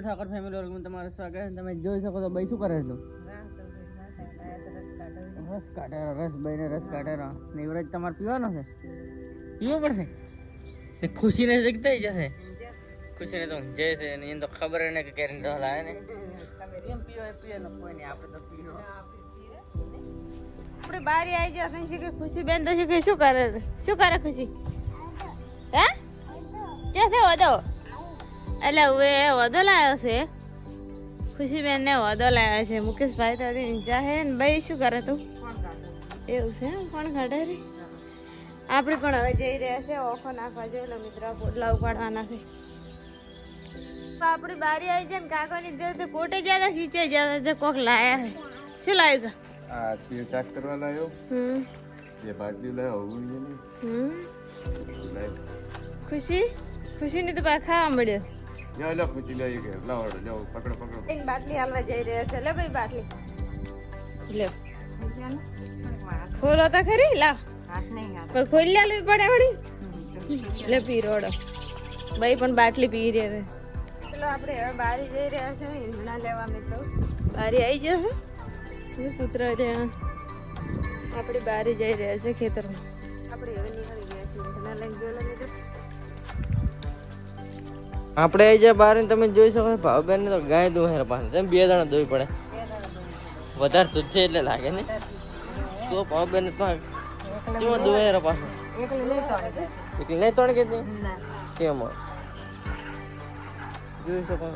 Thakor family વર્ગમાં તમારું સ્વાગત છે. તમે જોઈ શકો તો ભાઈ શું કરે છે? રસ કાઢેરા, રસ ભાઈને રસ કાઢેરા. નીવરાજ તમારે પીવાનો છે? પીવો પડશે ને ખુશીને જગતા જશે. ખુશીને તો ઊંઝે છે એની તો ખબર ને કે કેરીને ઢોલ આવે ને એમ પીવો એ પીએ ને કોઈ નહીં, આપણે તો પીવો. આપણે બારી આવી જશે છે કે ખુશી બેન તો કે શું કરે ખુશી? હે ક્યાંથી વધો? એટલે હવે વધો લાવ્યો છે ખુશી બેન ને, વધો લાવ્યો છે. મુકેશભાઈ તો ઊંચા છે ને. ભાઈ શું કરે તું? એવું છે કોણ કાઢે રે? આપણે પણ હવે જઈ રહ્યા છે ઓખો નાખવા જોઈએ મિત્રો, પોટલા ઉપાડવાના છે. આપણી બારી આવી જાય ને કાકાની જે કોટે જ્યાં ખીચે જ્યાં જે કોક લાયા છે. શું લાવ્યું? આ તે શાક કરવા લાવ્યો, જે બાટલી લાવ્યો ખુશી ની તો પા ખાવા મળ્યો. જાવ લો ખુશી લઈ ગયો, લાવો જાઓ પકડો. એક બાટલી હાલવા જઈ રહ્યા છે. લે ભાઈ બાટલી લે, ખોલો તો ખરી. લાવ પણ ખોલી લાવવી પડે વળી. લે પી રોડો ભાઈ પણ બાટલી પી રહ્યા છે. ચલો આપણે હવે બારી જઈ રહ્યા છે ઈંધણા લેવા મિત્રો. બારી આવી જશે પુત્ર ત્યાં. આપણે બારી જઈ રહ્યા છે ખેતરમાં. આપણે હવે નીકળી ગયા છીએ ઈંધણા લઈને. ગયો મિત્રો આપણે આવી જાય બહાર. તમે જોઈ શકો ભાવબેન ને તો ગાય દોહેર પાસે જેમ 2 જણા દોઈ પડે. વધારે દૂધ છે એટલે લાગે ને તો ભાવબેન ને તો કેવું દોહેર પાસે એકલી નહીં તોડ કે કેમ જોઈ શકો.